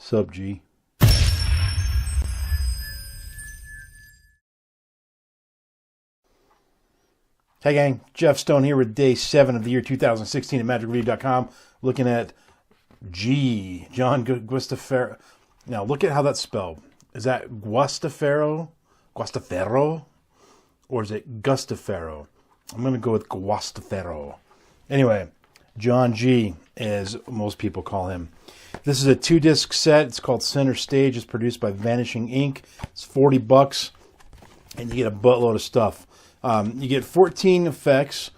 Sub G. Hey gang, Jeff Stone here with day 7 of the year 2016 at magicreview.com, looking at G, John Guastafaro. Now look at how that's spelled. Is that Guastafaro, or is it Gustafaro? I'm going to go with Guastafaro. Anyway, John G, as most people call him. This is a 2-disc set. It's called Center Stage. It's produced by Vanishing Ink. It's $40, and you get a buttload of stuff. You get 14 effects,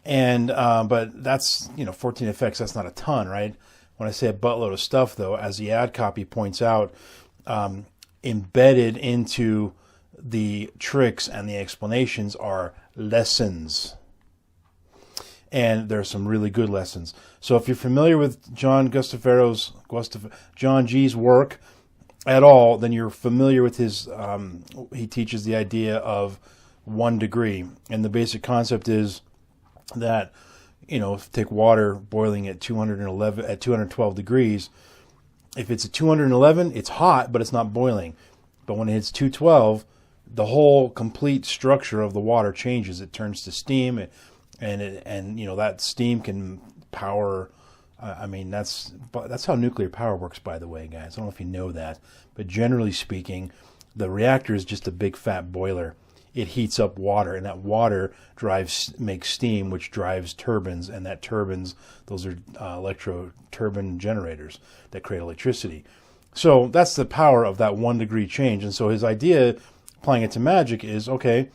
and but that's 14 effects. That's not a ton, right? When I say a buttload of stuff, though, as the ad copy points out, embedded into the tricks and the explanations are lessons. And there are some really good lessons. So if you're familiar with John G's work at all, then you're familiar with his, he teaches the idea of 1 degree. And the basic concept is that, if you take water boiling at 212 degrees, if it's at 211, it's hot, but it's not boiling. But when it hits 212, the whole complete structure of the water changes. It turns to steam, and that steam can power. That's how nuclear power works, by the way, guys. I don't know if you know that, but generally speaking, the reactor is just a big fat boiler. It heats up water, and that water makes steam, which drives turbines, and that turbines, those are electro turbine generators that create electricity. So that's the power of that 1 degree change. And so his idea, applying it to magic, is, okay,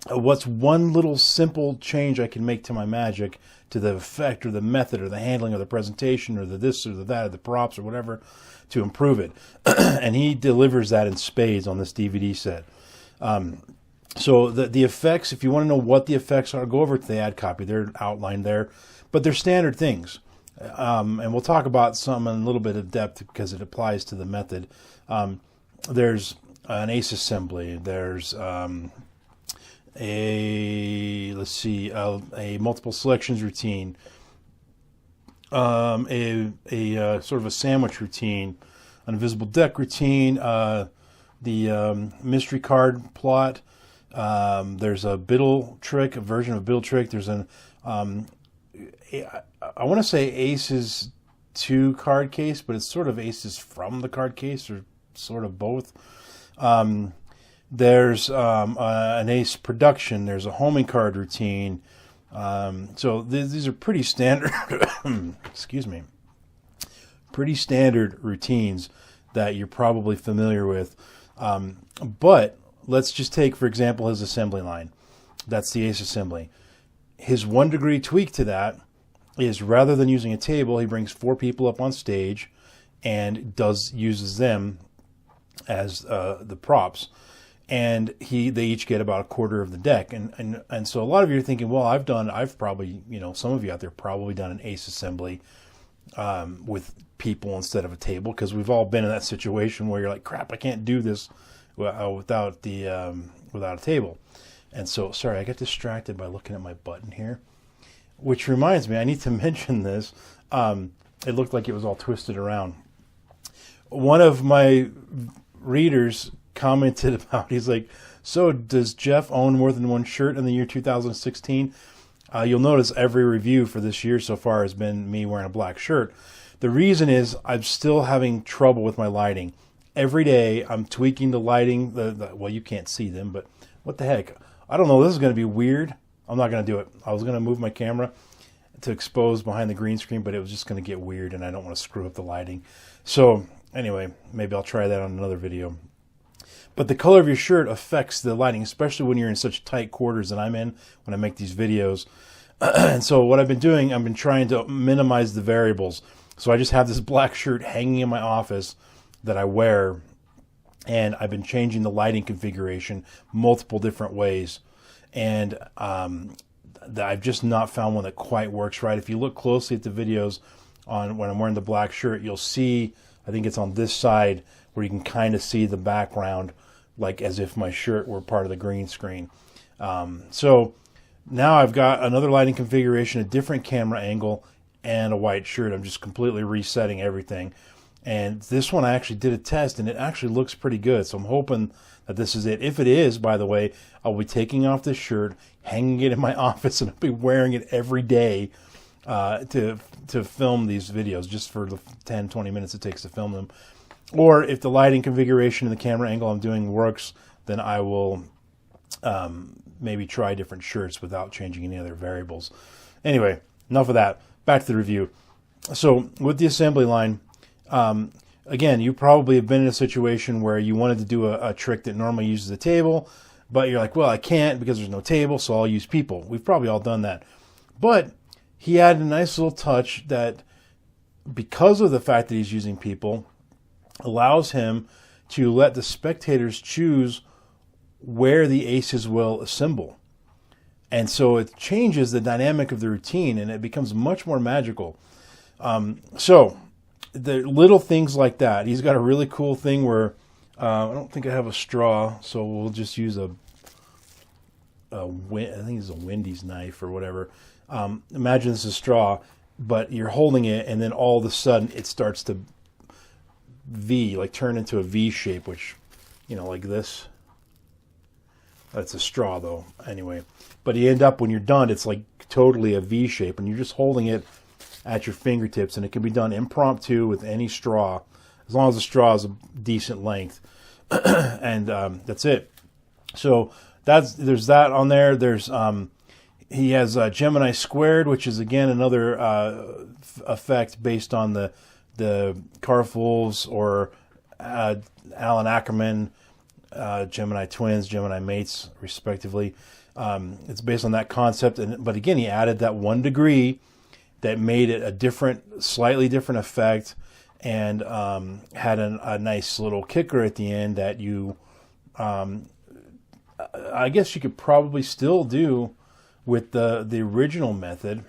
what's one little simple change I can make to my magic, to the effect or the method or the handling or the presentation or the this or the that or the props or whatever, to improve it. And he delivers that in spades on this DVD set. So the effects, if you want to know what the effects are, go over to the ad copy. They're outlined there, but they're standard things. And we'll talk about some in a little bit of depth because it applies to the method. There's an ace assembly. There's a multiple selections routine, a sort of a sandwich routine, an invisible deck routine, the mystery card plot. There's a Biddle trick, a version of a Biddle trick. There's I want to say Aces 2 card case, but it's sort of Aces from the card case, or sort of both. There's an Ace production. There's a homing card routine. So these are pretty standard. Excuse me. Pretty standard routines that you're probably familiar with. But let's just take, for example, his assembly line. That's the Ace assembly. His 1 degree tweak to that is, rather than using a table, he brings 4 people up on stage and uses them as the props. And they each get about a quarter of the deck. And so a lot of you are thinking, well, I've probably, some of you out there probably done an Ace assembly with people instead of a table, because we've all been in that situation where you're like, crap, I can't do this without a table. And so, sorry, I got distracted by looking at my button here, which reminds me, I need to mention this. It looked like it was all twisted around. One of my readers commented about, he's like, so does Jeff own more than one shirt in the year 2016? You'll notice every review for this year so far has been me wearing a black shirt. The reason is I'm still having trouble with my lighting. Every day I'm tweaking the lighting. Well, you can't see them, but what the heck? I don't know. This is going to be weird. I'm not going to do it. I was going to move my camera to expose behind the green screen, but it was just going to get weird, and I don't want to screw up the lighting. So anyway, maybe I'll try that on another video. But the color of your shirt affects the lighting, especially when you're in such tight quarters that I'm in when I make these videos. And so what I've been doing, I've been trying to minimize the variables. So I just have this black shirt hanging in my office that I wear, and I've been changing the lighting configuration multiple different ways. And I've just not found one that quite works right. If you look closely at the videos on when I'm wearing the black shirt, you'll see, I think it's on this side, where you can kind of see the background, like as if my shirt were part of the green screen. So now I've got another lighting configuration, a different camera angle, and a white shirt. I'm just completely resetting everything. And this one I actually did a test, and it actually looks pretty good. So I'm hoping that this is it. If it is, by the way, I'll be taking off this shirt, hanging it in my office, and I'll be wearing it every day to film these videos, just for the 10, 20 minutes it takes to film them. Or if the lighting configuration and the camera angle I'm doing works, then I will maybe try different shirts without changing any other variables. Anyway, enough of that. Back to the review. So with the assembly line, again, you probably have been in a situation where you wanted to do a trick that normally uses a table, but you're like, well, I can't because there's no table, so I'll use people. We've probably all done that. But he had a nice little touch that, because of the fact that he's using people, allows him to let the spectators choose where the aces will assemble. And so it changes the dynamic of the routine, and it becomes much more magical. So the little things like that. He's got a really cool thing where I don't think I have a straw, so we'll just use I think it's a Wendy's knife or whatever. Imagine this is a straw, but you're holding it, and then all of a sudden it starts to turn into a V shape, which, like this. That's a straw, though, anyway. But you end up, when you're done, it's like totally a V shape, and you're just holding it at your fingertips, and it can be done impromptu with any straw, as long as the straw is a decent length. And that's it. So there's that on there. There's he has Gemini squared, which is again another effect based on the Carfuls or Alan Ackerman Gemini twins, Gemini mates, respectively. It's based on that concept, but again, he added that 1 degree that made it a slightly different effect, and had a nice little kicker at the end that you, I guess you could probably still do with the original method,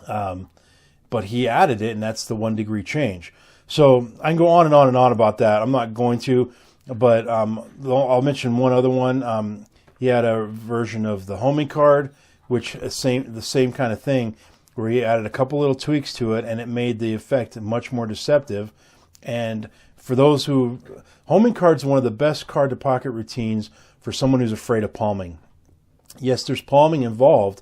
but he added it, and that's the 1 degree change. So I can go on and on and on about that. I'm not going to, but I'll mention one other one. He had a version of the homing card, which the same kind of thing, where he added a couple little tweaks to it, and it made the effect much more deceptive. And for those homing card's one of the best card to pocket routines for someone who's afraid of palming. Yes, there's palming involved,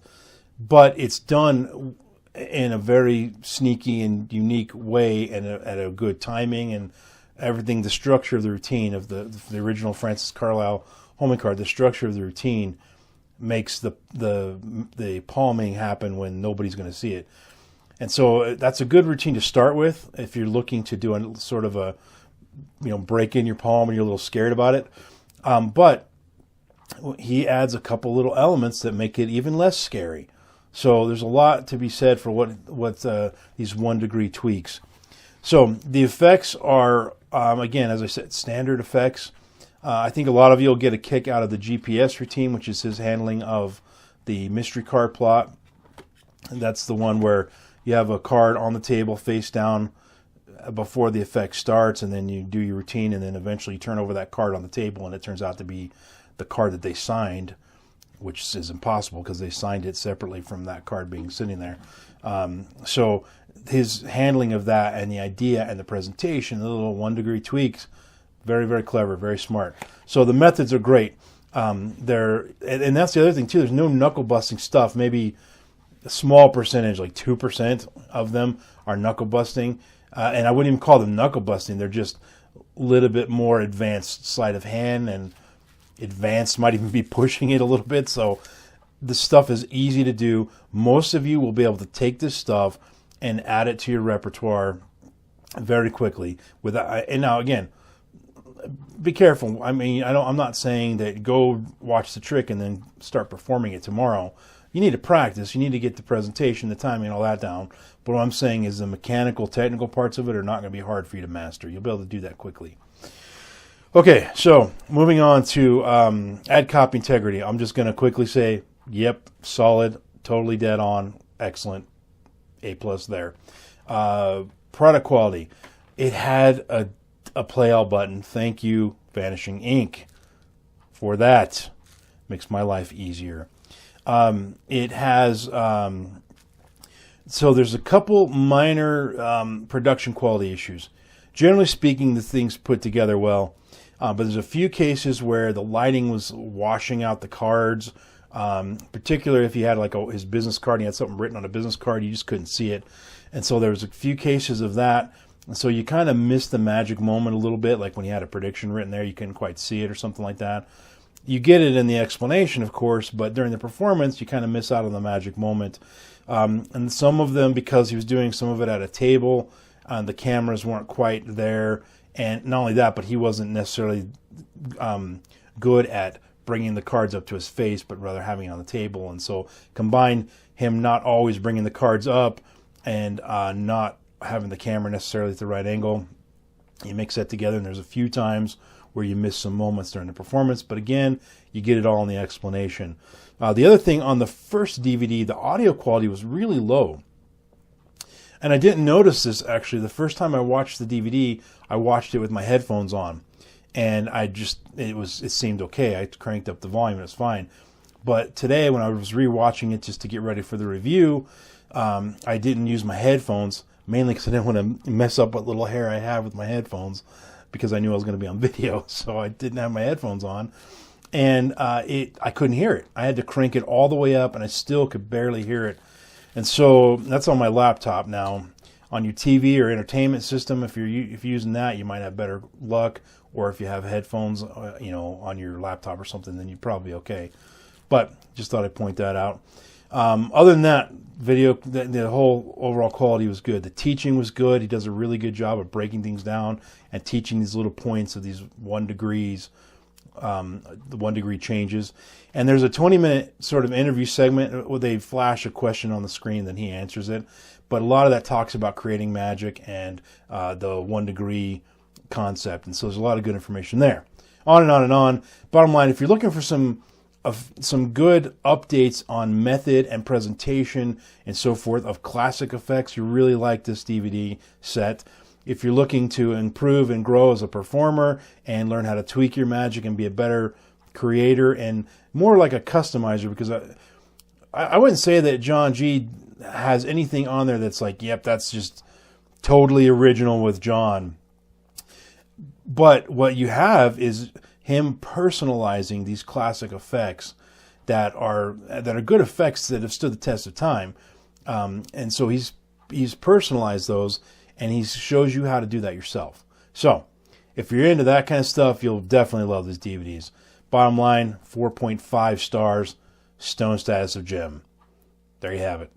but it's done in a very sneaky and unique way, and at a good timing and everything. The structure of the routine of the original Francis Carlisle homing card, the structure of the routine makes the palming happen when nobody's going to see it. And so that's a good routine to start with if you're looking to do a sort of a, break in your palm and you're a little scared about it. But he adds a couple little elements that make it even less scary. So there's a lot to be said for what these 1 degree tweaks. So the effects are, again, as I said, standard effects. I think a lot of you will get a kick out of the GPS routine, which is his handling of the mystery card plot. And that's the one where you have a card on the table face down before the effect starts, and then you do your routine, and then eventually you turn over that card on the table, and it turns out to be the card that they signed, which is impossible because they signed it separately from that card being sitting there. So his handling of that and the idea and the presentation, the little 1 degree tweaks, very, very clever, very smart. So the methods are great. And that's the other thing too. There's no knuckle busting stuff. Maybe a small percentage, like 2% of them, are knuckle busting. And I wouldn't even call them knuckle busting. They're just a little bit more advanced sleight of hand, and advanced might even be pushing it a little bit. So this stuff is easy to do. Most of you will be able to take this stuff and add it to your repertoire very quickly. And now again, be careful. I mean, I'm not saying that go watch the trick and then start performing it tomorrow. You need to practice. You need to get the presentation, the timing, and all that down. But what I'm saying is the mechanical, technical parts of it are not going to be hard for you to master. You'll be able to do that quickly. Okay, so moving on to add copy integrity. I'm just going to quickly say, yep, solid, totally dead on, excellent, A+ there. Product quality. It had a play all button. Thank you, Vanishing Ink, for that. Makes my life easier. It has, so there's a couple minor production quality issues. generally speaking, the thing's put together well. But there's a few cases where the lighting was washing out the cards, particularly if he had like his business card and he had something written on a business card, you just couldn't see it. And so there was a few cases of that. And so you kind of missed the magic moment a little bit, like when he had a prediction written there, you couldn't quite see it or something like that. You get it in the explanation, of course, but during the performance, you kind of miss out on the magic moment. And some of them, because he was doing some of it at a table, the cameras weren't quite there. And not only that, but he wasn't necessarily good at bringing the cards up to his face, but rather having it on the table. And so combine him not always bringing the cards up and not having the camera necessarily at the right angle. You mix that together, and there's a few times where you miss some moments during the performance. But again, you get it all in the explanation. The other thing, on the first DVD, the audio quality was really low. And I didn't notice this, actually. The first time I watched the DVD, I watched it with my headphones on. And it seemed okay. I cranked up the volume, and it's fine. But today, when I was rewatching it just to get ready for the review, I didn't use my headphones, mainly because I didn't want to mess up what little hair I have with my headphones, because I knew I was going to be on video. So I didn't have my headphones on. And I couldn't hear it. I had to crank it all the way up, and I still could barely hear it. And so that's on my laptop now. On your TV or entertainment system, if you're using that, you might have better luck. Or if you have headphones, on your laptop or something, then you'd probably be okay. But just thought I'd point that out. Other than that, the whole overall quality was good. The teaching was good. He does a really good job of breaking things down and teaching these little points of these 1 degrees, the 1 degree changes. And there's a 20-minute sort of interview segment where they flash a question on the screen, then he answers it. But a lot of that talks about creating magic and the 1 degree concept. And so there's a lot of good information there. On and on and on. Bottom line, if you're looking for some good updates on method and presentation and so forth of classic effects, you really like this DVD set. If you're looking to improve and grow as a performer and learn how to tweak your magic and be a better creator and more like a customizer, because I wouldn't say that John G has anything on there that's like, yep, that's just totally original with John. But what you have is him personalizing these classic effects that are good effects that have stood the test of time. And so he's personalized those, and he shows you how to do that yourself. So if you're into that kind of stuff, you'll definitely love these DVDs. Bottom line, 4.5 stars, stone status of gem. There you have it.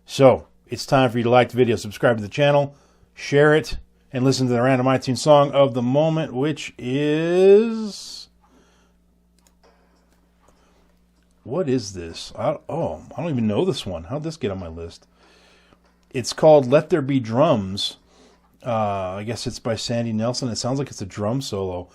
So it's time for you to like the video, subscribe to the channel, share it, and listen to the random iTunes song of the moment, which is... What is this? I don't even know this one. How'd this get on my list? It's called Let There Be Drums. I guess it's by Sandy Nelson. It sounds like it's a drum solo.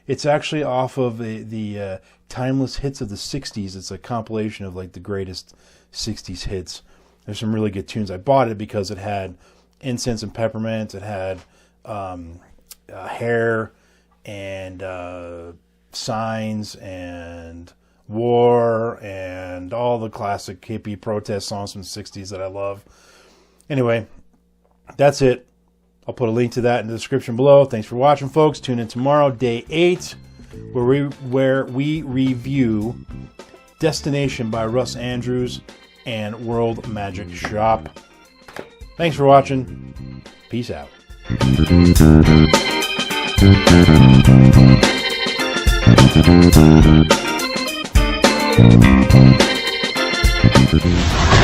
It's actually off of the Timeless Hits of the 60s. It's a compilation of like the greatest 60s hits. There's some really good tunes. I bought it because it had Incense and Peppermint. It had Hair and Signs and War and all the classic hippie protest songs from the 60s that I love. Anyway, that's it. I'll put a link to that in the description below. Thanks for watching, folks. Tune in tomorrow, day 8, where we review Destination by Russ Andrews and World Magic Shop. Thanks for watching. Peace out. Thank you.